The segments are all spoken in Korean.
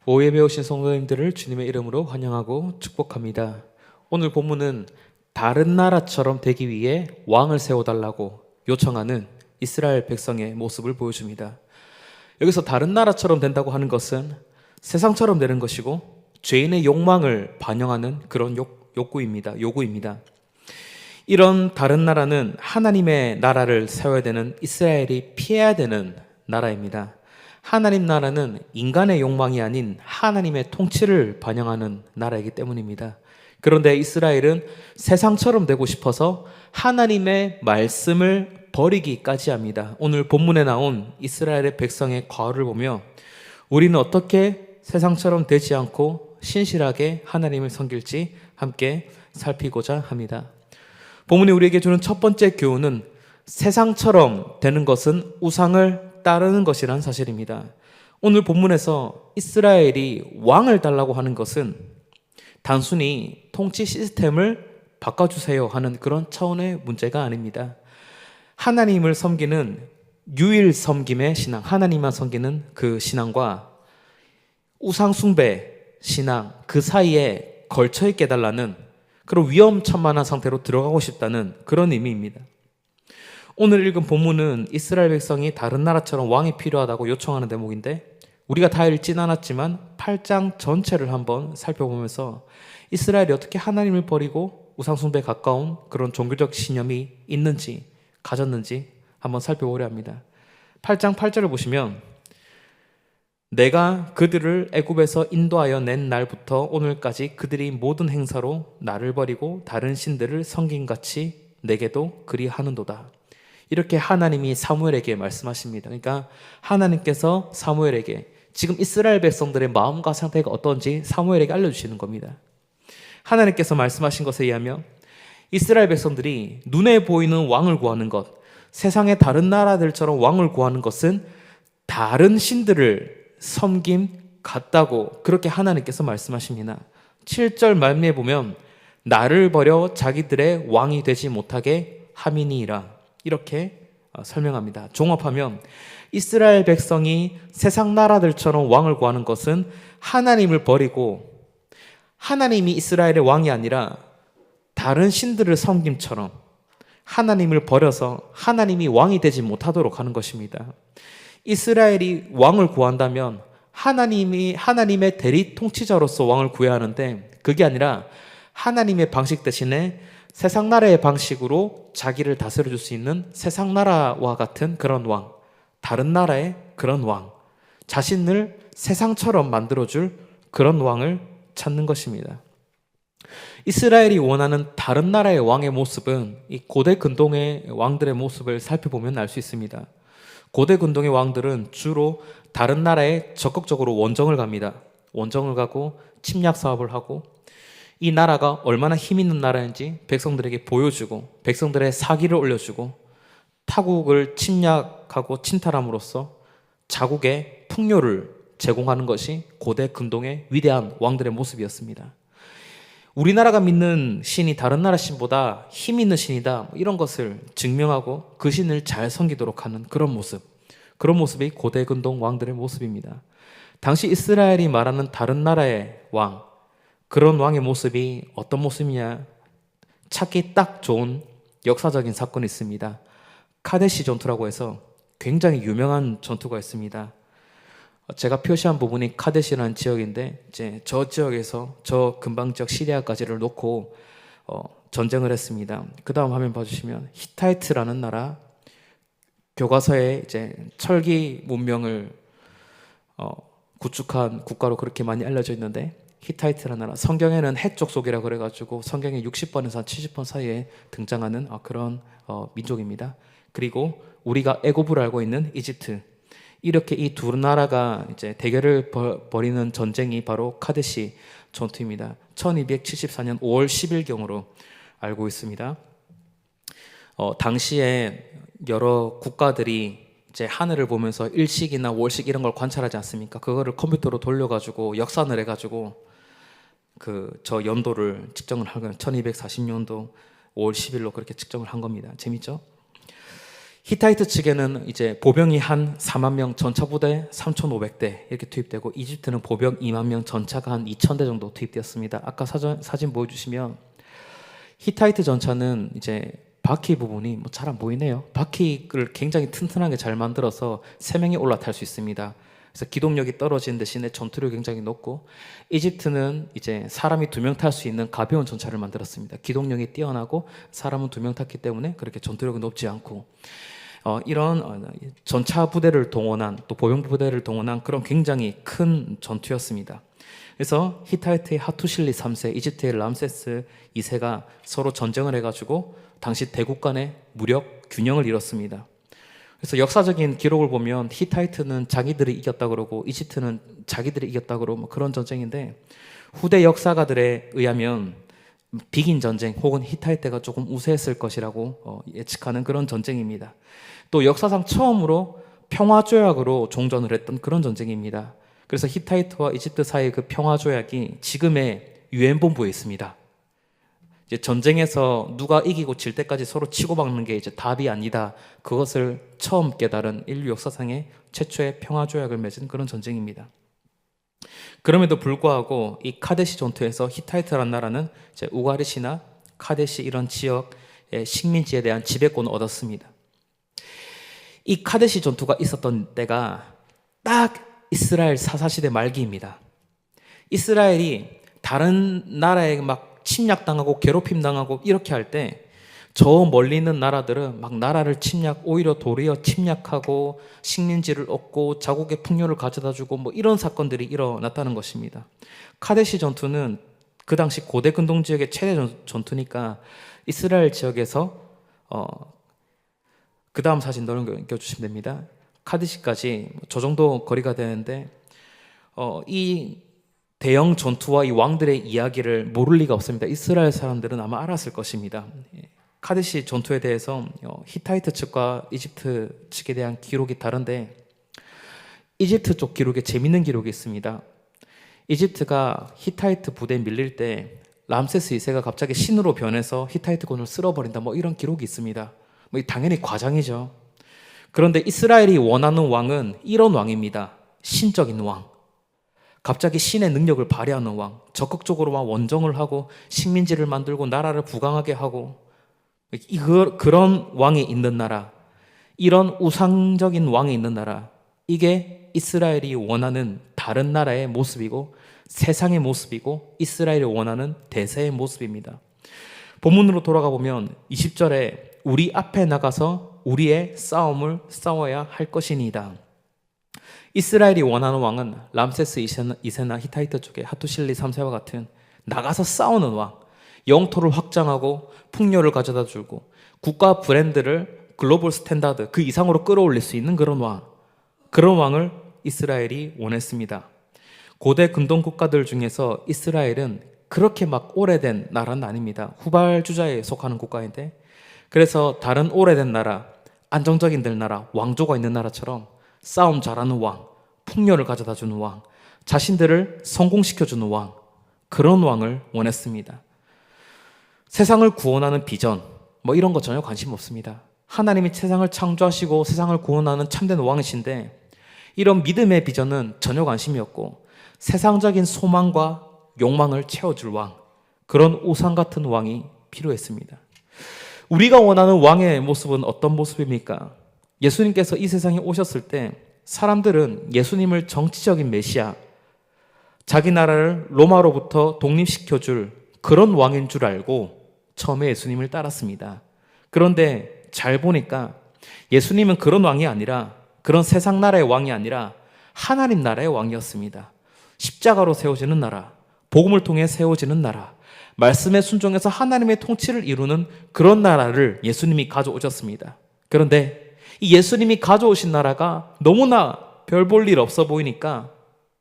오예배 오신 성도님들을 주님의 이름으로 환영하고 축복합니다. 오늘 본문은 다른 나라처럼 되기 위해 왕을 세워달라고 요청하는 이스라엘 백성의 모습을 보여줍니다. 여기서 다른 나라처럼 된다고 하는 것은 세상처럼 되는 것이고 죄인의 욕망을 반영하는 그런 요구입니다. 이런 다른 나라는 하나님의 나라를 세워야 되는 이스라엘이 피해야 되는 나라입니다. 하나님 나라는 인간의 욕망이 아닌 하나님의 통치를 반영하는 나라이기 때문입니다. 그런데 이스라엘은 세상처럼 되고 싶어서 하나님의 말씀을 버리기까지 합니다. 오늘 본문에 나온 이스라엘의 백성의 과오를 보며 우리는 어떻게 세상처럼 되지 않고 신실하게 하나님을 섬길지 함께 살피고자 합니다. 본문이 우리에게 주는 첫 번째 교훈은 세상처럼 되는 것은 우상을 따르는 것이란 사실입니다. 오늘 본문에서 이스라엘이 왕을 달라고 하는 것은 단순히 통치 시스템을 바꿔주세요 하는 그런 차원의 문제가 아닙니다. 하나님을 섬기는 유일 섬김의 신앙, 하나님만 섬기는 그 신앙과 우상 숭배 신앙 그 사이에 걸쳐 있게 해달라는 그런 위험천만한 상태로 들어가고 싶다는 그런 의미입니다. 오늘 읽은 본문은 이스라엘 백성이 다른 나라처럼 왕이 필요하다고 요청하는 대목인데 우리가 다 읽진 않았지만 8장 전체를 한번 살펴보면서 이스라엘이 어떻게 하나님을 버리고 우상숭배에 가까운 그런 종교적 신념이 있는지 가졌는지 한번 살펴보려 합니다. 8장 8절을 보시면 내가 그들을 애굽에서 인도하여 낸 날부터 오늘까지 그들이 모든 행사로 나를 버리고 다른 신들을 섬김같이 내게도 그리하는도다. 이렇게 하나님이 사무엘에게 말씀하십니다. 그러니까 하나님께서 사무엘에게 지금 이스라엘 백성들의 마음과 상태가 어떤지 사무엘에게 알려주시는 겁니다. 하나님께서 말씀하신 것에 의하면 이스라엘 백성들이 눈에 보이는 왕을 구하는 것, 세상의 다른 나라들처럼 왕을 구하는 것은 다른 신들을 섬김 같다고 그렇게 하나님께서 말씀하십니다. 7절 말미에 보면 나를 버려 자기들의 왕이 되지 못하게 함이니이다. 이렇게 설명합니다. 종합하면 이스라엘 백성이 세상 나라들처럼 왕을 구하는 것은 하나님을 버리고 하나님이 이스라엘의 왕이 아니라 다른 신들을 섬김처럼 하나님을 버려서 하나님이 왕이 되지 못하도록 하는 것입니다. 이스라엘이 왕을 구한다면 하나님의 대리 통치자로서 왕을 구해야 하는데 그게 아니라 하나님의 방식 대신에 세상 나라의 방식으로 자기를 다스려줄 수 있는 세상 나라와 같은 그런 왕, 다른 나라의 그런 왕, 자신을 세상처럼 만들어줄 그런 왕을 찾는 것입니다. 이스라엘이 원하는 다른 나라의 왕의 모습은 이 고대 근동의 왕들의 모습을 살펴보면 알 수 있습니다. 고대 근동의 왕들은 주로 다른 나라에 적극적으로 원정을 갑니다. 원정을 가고 침략 사업을 하고 이 나라가 얼마나 힘 있는 나라인지 백성들에게 보여주고 백성들의 사기를 올려주고 타국을 침략하고 침탈함으로써 자국의 풍요를 제공하는 것이 고대 근동의 위대한 왕들의 모습이었습니다. 우리나라가 믿는 신이 다른 나라 신보다 힘 있는 신이다 이런 것을 증명하고 그 신을 잘 섬기도록 하는 그런 모습이 고대 근동 왕들의 모습입니다. 당시 이스라엘이 말하는 다른 나라의 왕, 그런 왕의 모습이 어떤 모습이냐 찾기 딱 좋은 역사적인 사건이 있습니다. 카데시 전투라고 해서 굉장히 유명한 전투가 있습니다. 제가 표시한 부분이 카데시라는 지역인데 이제 저 지역에서 저 근방 지역 시리아까지를 놓고 전쟁을 했습니다. 그 다음 화면 봐주시면 히타이트라는 나라 교과서에 이제 철기 문명을 구축한 국가로 그렇게 많이 알려져 있는데 히타이트라는 나라, 성경에는 해족속이라고 그래가지고 성경의 60번에서 70번 사이에 등장하는 그런 민족입니다. 그리고 우리가 애굽을 알고 있는 이집트, 이렇게 이 두 나라가 이제 대결을 벌이는 전쟁이 바로 카데시 전투입니다. 1274년 5월 10일경으로 알고 있습니다. 당시에 여러 국가들이 이제 하늘을 보면서 일식이나 월식 이런 걸 관찰하지 않습니까? 그거를 컴퓨터로 돌려가지고 역산을 해가지고 저 연도를 측정을 한 거예요. 1240년도 5월 10일로 그렇게 측정을 한 겁니다. 재밌죠? 히타이트 측에는 이제 보병이 한 4만 명, 전차 부대 3,500대 이렇게 투입되고, 이집트는 보병 2만 명, 전차가 한 2,000대 정도 투입되었습니다. 아까 사진 보여주시면 히타이트 전차는 이제 바퀴 부분이 뭐 잘 안 보이네요. 바퀴를 굉장히 튼튼하게 잘 만들어서 3명이 올라탈 수 있습니다. 그래서 기동력이 떨어지는 대신에 전투력이 굉장히 높고, 이집트는 이제 사람이 2명 탈 수 있는 가벼운 전차를 만들었습니다. 기동력이 뛰어나고 사람은 2명 탔기 때문에 그렇게 전투력이 높지 않고, 이런 전차 부대를 동원한, 또 보병 부대를 동원한 그런 굉장히 큰 전투였습니다. 그래서 히타이트의 하투실리 3세, 이집트의 람세스 2세가 서로 전쟁을 해가지고 당시 대국 간의 무력 균형을 이뤘습니다. 그래서 역사적인 기록을 보면 히타이트는 자기들이 이겼다 그러고 이집트는 자기들이 이겼다 그러고 뭐 그런 전쟁인데, 후대 역사가들에 의하면 비긴 전쟁 혹은 히타이트가 조금 우세했을 것이라고 예측하는 그런 전쟁입니다. 또 역사상 처음으로 평화조약으로 종전을 했던 그런 전쟁입니다. 그래서 히타이트와 이집트 사이의 그 평화조약이 지금의 유엔본부에 있습니다. 이제 전쟁에서 누가 이기고 질 때까지 서로 치고받는 게 이제 답이 아니다, 그것을 처음 깨달은 인류 역사상의 최초의 평화조약을 맺은 그런 전쟁입니다. 그럼에도 불구하고 이 카데시 전투에서 히타이트라는 나라는 이제 우가리시나 카데시 이런 지역의 식민지에 대한 지배권을 얻었습니다. 이 카데시 전투가 있었던 때가 딱 이스라엘 사사시대 말기입니다. 이스라엘이 다른 나라에 막 침략당하고 괴롭힘당하고 이렇게 할 때 저 멀리 있는 나라들은 막 나라를 오히려 도리어 침략하고 식민지를 얻고 자국의 풍요를 가져다주고 뭐 이런 사건들이 일어났다는 것입니다. 카데시 전투는 그 당시 고대 근동 지역의 최대 전투니까 이스라엘 지역에서 그 다음 사진 넘겨주시면 됩니다. 카데시까지 저 정도 거리가 되는데, 이 대형 전투와 이 왕들의 이야기를 모를 리가 없습니다. 이스라엘 사람들은 아마 알았을 것입니다. 카데시 전투에 대해서 히타이트 측과 이집트 측에 대한 기록이 다른데, 이집트 쪽 기록에 재밌는 기록이 있습니다. 이집트가 히타이트 부대에 밀릴 때 람세스 2세가 갑자기 신으로 변해서 히타이트군을 쓸어버린다, 뭐 이런 기록이 있습니다. 뭐 당연히 과장이죠. 그런데 이스라엘이 원하는 왕은 이런 왕입니다. 신적인 왕. 갑자기 신의 능력을 발휘하는 왕. 적극적으로 막 원정을 하고 식민지를 만들고 나라를 부강하게 하고, 그런 왕이 있는 나라, 이런 우상적인 왕이 있는 나라, 이게 이스라엘이 원하는 다른 나라의 모습이고 세상의 모습이고 이스라엘이 원하는 대세의 모습입니다. 본문으로 돌아가 보면 20절에 우리 앞에 나가서 우리의 싸움을 싸워야 할 것이니이다. 이스라엘이 원하는 왕은 람세스 2세나 히타이트 쪽의 하투실리 3세와 같은 나가서 싸우는 왕, 영토를 확장하고 풍요를 가져다 주고 국가 브랜드를 글로벌 스탠다드 그 이상으로 끌어올릴 수 있는 그런 왕, 그런 왕을 이스라엘이 원했습니다. 고대 근동 국가들 중에서 이스라엘은 그렇게 막 오래된 나라는 아닙니다. 후발주자에 속하는 국가인데, 그래서 다른 오래된 나라, 안정적인 나라, 왕조가 있는 나라처럼 싸움 잘하는 왕, 풍요를 가져다 주는 왕, 자신들을 성공시켜주는 왕, 그런 왕을 원했습니다. 세상을 구원하는 비전, 뭐 이런 거 전혀 관심 없습니다. 하나님이 세상을 창조하시고 세상을 구원하는 참된 왕이신데, 이런 믿음의 비전은 전혀 관심이 없고 세상적인 소망과 욕망을 채워줄 왕, 그런 우상 같은 왕이 필요했습니다. 우리가 원하는 왕의 모습은 어떤 모습입니까? 예수님께서 이 세상에 오셨을 때 사람들은 예수님을 정치적인 메시아, 자기 나라를 로마로부터 독립시켜줄 그런 왕인 줄 알고 처음에 예수님을 따랐습니다. 그런데 잘 보니까 예수님은 그런 왕이 아니라, 그런 세상 나라의 왕이 아니라 하나님 나라의 왕이었습니다. 십자가로 세워지는 나라, 복음을 통해 세워지는 나라, 말씀에 순종해서 하나님의 통치를 이루는 그런 나라를 예수님이 가져오셨습니다. 그런데 이 예수님이 가져오신 나라가 너무나 별 볼 일 없어 보이니까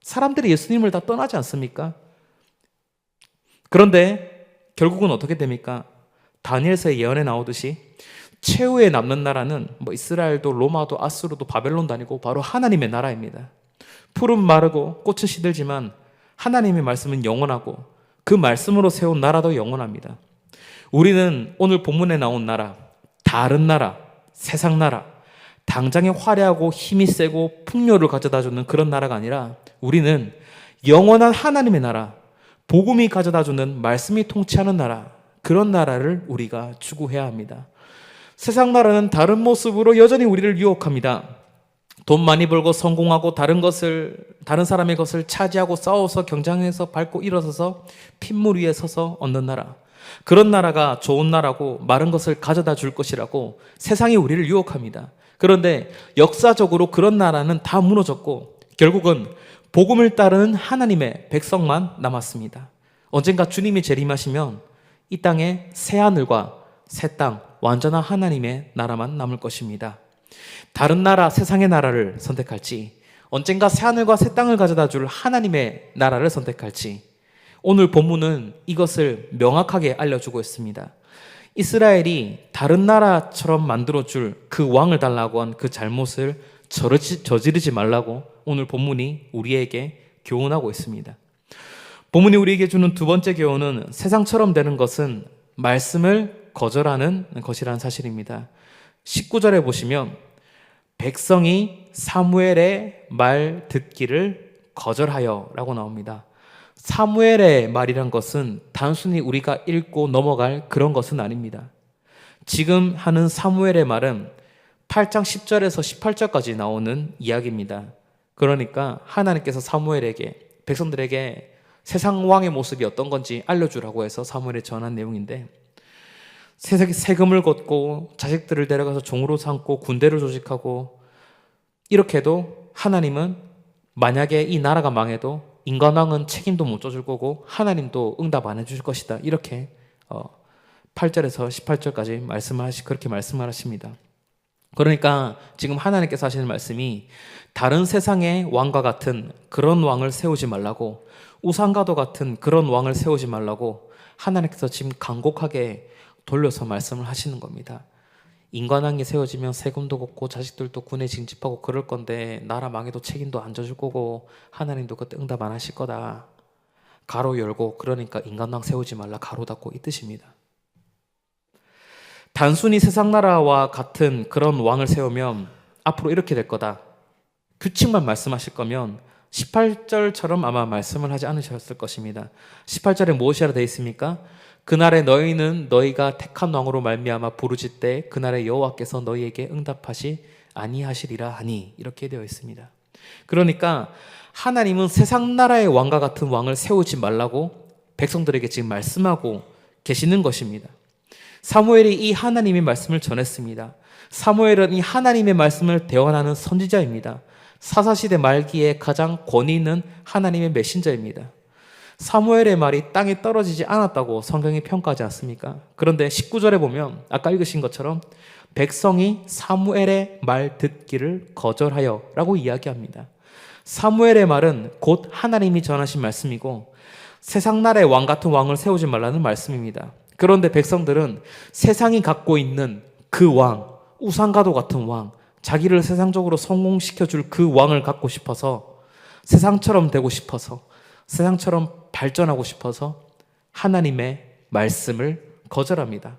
사람들이 예수님을 다 떠나지 않습니까? 그런데 결국은 어떻게 됩니까? 다니엘서의 예언에 나오듯이 최후에 남는 나라는 뭐 이스라엘도 로마도 아수르도 바벨론도 아니고 바로 하나님의 나라입니다. 풀은 마르고 꽃은 시들지만 하나님의 말씀은 영원하고 그 말씀으로 세운 나라도 영원합니다. 우리는 오늘 본문에 나온 나라, 다른 나라, 세상 나라, 당장에 화려하고 힘이 세고 풍요를 가져다주는 그런 나라가 아니라 우리는 영원한 하나님의 나라, 복음이 가져다주는 말씀이 통치하는 나라, 그런 나라를 우리가 추구해야 합니다. 세상 나라는 다른 모습으로 여전히 우리를 유혹합니다. 돈 많이 벌고 성공하고 다른 사람의 것을 차지하고 싸워서 경쟁해서 밟고 일어서서 핏물 위에 서서 얻는 나라. 그런 나라가 좋은 나라고 마른 것을 가져다 줄 것이라고 세상이 우리를 유혹합니다. 그런데 역사적으로 그런 나라는 다 무너졌고 결국은 복음을 따르는 하나님의 백성만 남았습니다. 언젠가 주님이 재림하시면 이 땅에 새 하늘과 새 땅, 완전한 하나님의 나라만 남을 것입니다. 다른 나라, 세상의 나라를 선택할지, 언젠가 새 하늘과 새 땅을 가져다 줄 하나님의 나라를 선택할지, 오늘 본문은 이것을 명확하게 알려주고 있습니다. 이스라엘이 다른 나라처럼 만들어줄 그 왕을 달라고 한 그 잘못을 저지르지 말라고 오늘 본문이 우리에게 교훈하고 있습니다. 본문이 우리에게 주는 두 번째 교훈은 세상처럼 되는 것은 말씀을 거절하는 것이라는 사실입니다. 19절에 보시면 백성이 사무엘의 말 듣기를 거절하여 라고 나옵니다. 사무엘의 말이란 것은 단순히 우리가 읽고 넘어갈 그런 것은 아닙니다. 지금 하는 사무엘의 말은 8장 10절에서 18절까지 나오는 이야기입니다. 그러니까 하나님께서 사무엘에게, 백성들에게 세상 왕의 모습이 어떤 건지 알려주라고 해서 사무엘에 전한 내용인데, 세금을 걷고 자식들을 데려가서 종으로 삼고 군대를 조직하고, 이렇게 해도 하나님은 만약에 이 나라가 망해도 인간왕은 책임도 못 져줄 거고 하나님도 응답 안 해줄 것이다. 이렇게 8절에서 18절까지 그렇게 말씀을 하십니다. 그러니까 지금 하나님께서 하시는 말씀이 다른 세상의 왕과 같은 그런 왕을 세우지 말라고, 우상과도 같은 그런 왕을 세우지 말라고 하나님께서 지금 간곡하게 돌려서 말씀을 하시는 겁니다. 인간왕이 세워지면 세금도 걷고 자식들도 군에 징집하고 그럴 건데 나라 망해도 책임도 안 져줄 거고 하나님도 그때 응답 안 하실 거다. 가로 열고, 그러니까 인간왕 세우지 말라 가로 닫고 이 뜻입니다. 단순히 세상 나라와 같은 그런 왕을 세우면 앞으로 이렇게 될 거다. 규칙만 말씀하실 거면 18절처럼 아마 말씀을 하지 않으셨을 것입니다. 18절에 무엇이라 되어 있습니까? 그날에 너희는 너희가 택한 왕으로 말미암아 부르짖되 그날에 여호와께서 너희에게 응답하시 아니하시리라 하니, 이렇게 되어 있습니다. 그러니까 하나님은 세상 나라의 왕과 같은 왕을 세우지 말라고 백성들에게 지금 말씀하고 계시는 것입니다. 사무엘이 이 하나님의 말씀을 전했습니다. 사무엘은 이 하나님의 말씀을 대언하는 선지자입니다. 사사시대 말기에 가장 권위 있는 하나님의 메신저입니다. 사무엘의 말이 땅에 떨어지지 않았다고 성경이 평가하지 않습니까? 그런데 19절에 보면 아까 읽으신 것처럼 백성이 사무엘의 말 듣기를 거절하여 라고 이야기합니다. 사무엘의 말은 곧 하나님이 전하신 말씀이고 세상 나라의 왕 같은 왕을 세우지 말라는 말씀입니다. 그런데 백성들은 세상이 갖고 있는 그 왕, 우상과도 같은 왕, 자기를 세상적으로 성공시켜줄 그 왕을 갖고 싶어서, 세상처럼 되고 싶어서, 세상처럼 발전하고 싶어서 하나님의 말씀을 거절합니다.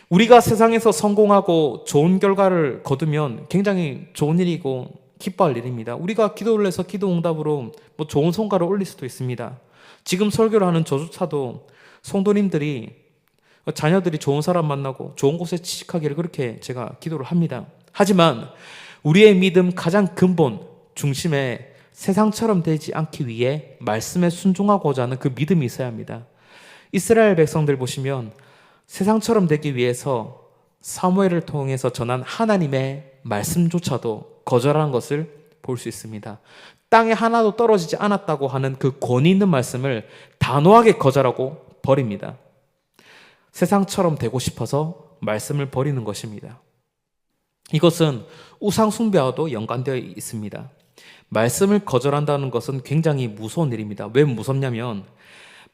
우리가 세상에서 성공하고 좋은 결과를 거두면 굉장히 좋은 일이고 기뻐할 일입니다. 우리가 기도를 해서 기도 응답으로 좋은 성과를 올릴 수도 있습니다. 지금 설교를 하는 저주차도 성도님들이 자녀들이 좋은 사람 만나고 좋은 곳에 취직하기를 그렇게 제가 기도를 합니다. 하지만 우리의 믿음 가장 근본 중심에 세상처럼 되지 않기 위해 말씀에 순종하고자 하는 그 믿음이 있어야 합니다. 이스라엘 백성들 보시면 세상처럼 되기 위해서 사무엘을 통해서 전한 하나님의 말씀조차도 거절한 것을 볼 수 있습니다. 땅에 하나도 떨어지지 않았다고 하는 그 권위 있는 말씀을 단호하게 거절하고 버립니다. 세상처럼 되고 싶어서 말씀을 버리는 것입니다. 이것은 우상 숭배와도 연관되어 있습니다. 말씀을 거절한다는 것은 굉장히 무서운 일입니다. 왜 무섭냐면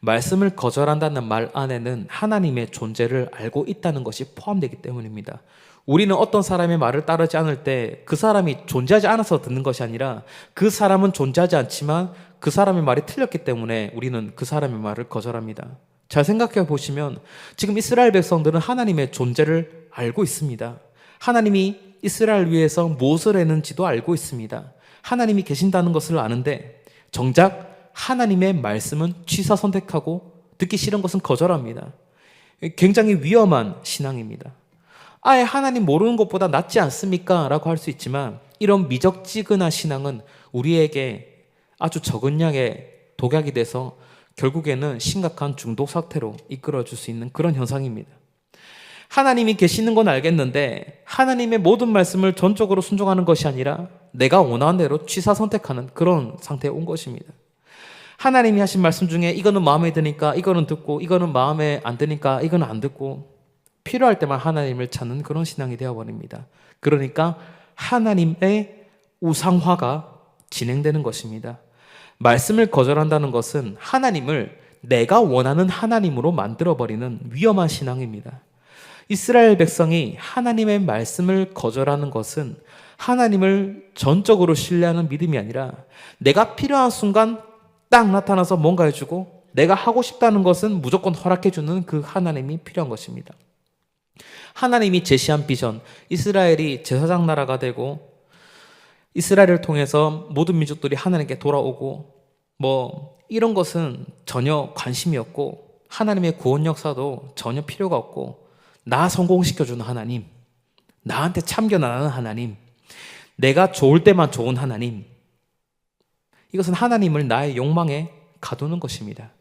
말씀을 거절한다는 말 안에는 하나님의 존재를 알고 있다는 것이 포함되기 때문입니다. 우리는 어떤 사람의 말을 따르지 않을 때 그 사람이 존재하지 않아서 듣는 것이 아니라 그 사람은 존재하지 않지만 그 사람의 말이 틀렸기 때문에 우리는 그 사람의 말을 거절합니다. 잘 생각해 보시면 지금 이스라엘 백성들은 하나님의 존재를 알고 있습니다. 하나님이 이스라엘 위해서 무엇을 했는지도 알고 있습니다. 하나님이 계신다는 것을 아는데 정작 하나님의 말씀은 취사 선택하고 듣기 싫은 것은 거절합니다. 굉장히 위험한 신앙입니다. 아예 하나님 모르는 것보다 낫지 않습니까? 라고 할 수 있지만 이런 미적지근한 신앙은 우리에게 아주 적은 양의 독약이 돼서 결국에는 심각한 중독 상태로 이끌어줄 수 있는 그런 현상입니다. 하나님이 계시는 건 알겠는데 하나님의 모든 말씀을 전적으로 순종하는 것이 아니라 내가 원하는 대로 취사 선택하는 그런 상태에 온 것입니다. 하나님이 하신 말씀 중에 이거는 마음에 드니까 이거는 듣고 이거는 마음에 안 드니까 이거는 안 듣고 필요할 때만 하나님을 찾는 그런 신앙이 되어버립니다. 그러니까 하나님의 우상화가 진행되는 것입니다. 말씀을 거절한다는 것은 하나님을 내가 원하는 하나님으로 만들어버리는 위험한 신앙입니다. 이스라엘 백성이 하나님의 말씀을 거절하는 것은 하나님을 전적으로 신뢰하는 믿음이 아니라 내가 필요한 순간 딱 나타나서 뭔가 해주고 내가 하고 싶다는 것은 무조건 허락해주는 그 하나님이 필요한 것입니다. 하나님이 제시한 비전, 이스라엘이 제사장 나라가 되고 이스라엘을 통해서 모든 민족들이 하나님께 돌아오고 이런 것은 전혀 관심이 없고 하나님의 구원 역사도 전혀 필요가 없고 나 성공시켜주는 하나님, 나한테 참견하는 하나님, 내가 좋을 때만 좋은 하나님, 이것은 하나님을 나의 욕망에 가두는 것입니다.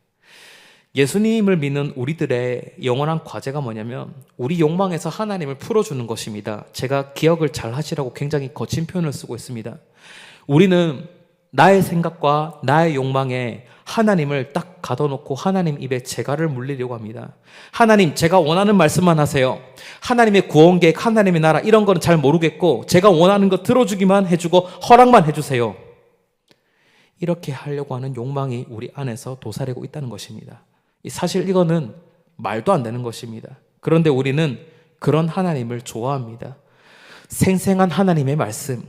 예수님을 믿는 우리들의 영원한 과제가 뭐냐면 우리 욕망에서 하나님을 풀어주는 것입니다. 제가 기억을 잘 하시라고 굉장히 거친 표현을 쓰고 있습니다. 우리는 나의 생각과 나의 욕망에 하나님을 딱 가둬놓고 하나님 입에 재갈을 물리려고 합니다. 하나님, 제가 원하는 말씀만 하세요. 하나님의 구원 계획, 하나님의 나라 이런 거는 잘 모르겠고 제가 원하는 거 들어주기만 해주고 허락만 해주세요. 이렇게 하려고 하는 욕망이 우리 안에서 도사리고 있다는 것입니다. 사실 이거는 말도 안 되는 것입니다. 그런데 우리는 그런 하나님을 좋아합니다. 생생한 하나님의 말씀,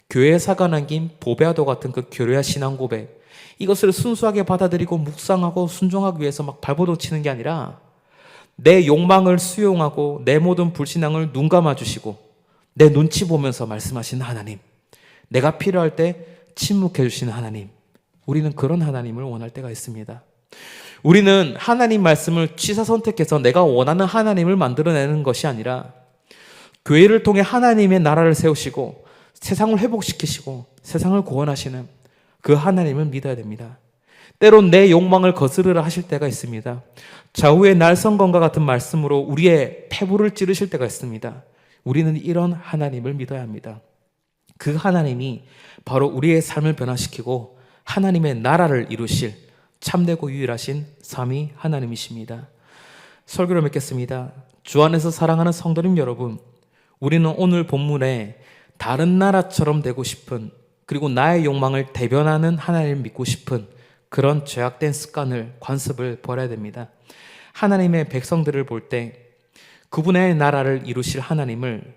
교회사가 남긴 보배와도 같은 그 교류와 신앙 고백, 이것을 순수하게 받아들이고 묵상하고 순종하기 위해서 막 발버둥 치는 게 아니라 내 욕망을 수용하고 내 모든 불신앙을 눈 감아주시고 내 눈치 보면서 말씀하시는 하나님, 내가 필요할 때 침묵해 주시는 하나님, 우리는 그런 하나님을 원할 때가 있습니다. 우리는 하나님 말씀을 취사 선택해서 내가 원하는 하나님을 만들어내는 것이 아니라 교회를 통해 하나님의 나라를 세우시고 세상을 회복시키시고 세상을 구원하시는 그 하나님을 믿어야 됩니다. 때론 내 욕망을 거스르라 하실 때가 있습니다. 좌우의 날성검과 같은 말씀으로 우리의 폐부를 찌르실 때가 있습니다. 우리는 이런 하나님을 믿어야 합니다. 그 하나님이 바로 우리의 삶을 변화시키고 하나님의 나라를 이루실 참되고 유일하신 삼위 하나님이십니다. 설교를 맺겠습니다. 주 안에서 사랑하는 성도님 여러분, 우리는 오늘 본문에 다른 나라처럼 되고 싶은, 그리고 나의 욕망을 대변하는 하나님을 믿고 싶은 그런 죄악된 습관을, 관습을 버려야 됩니다. 하나님의 백성들을 볼 때 그분의 나라를 이루실 하나님을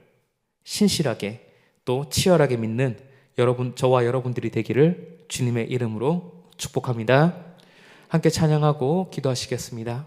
신실하게 또 치열하게 믿는 저와 여러분들이 되기를 주님의 이름으로 축복합니다. 함께 찬양하고 기도하시겠습니다.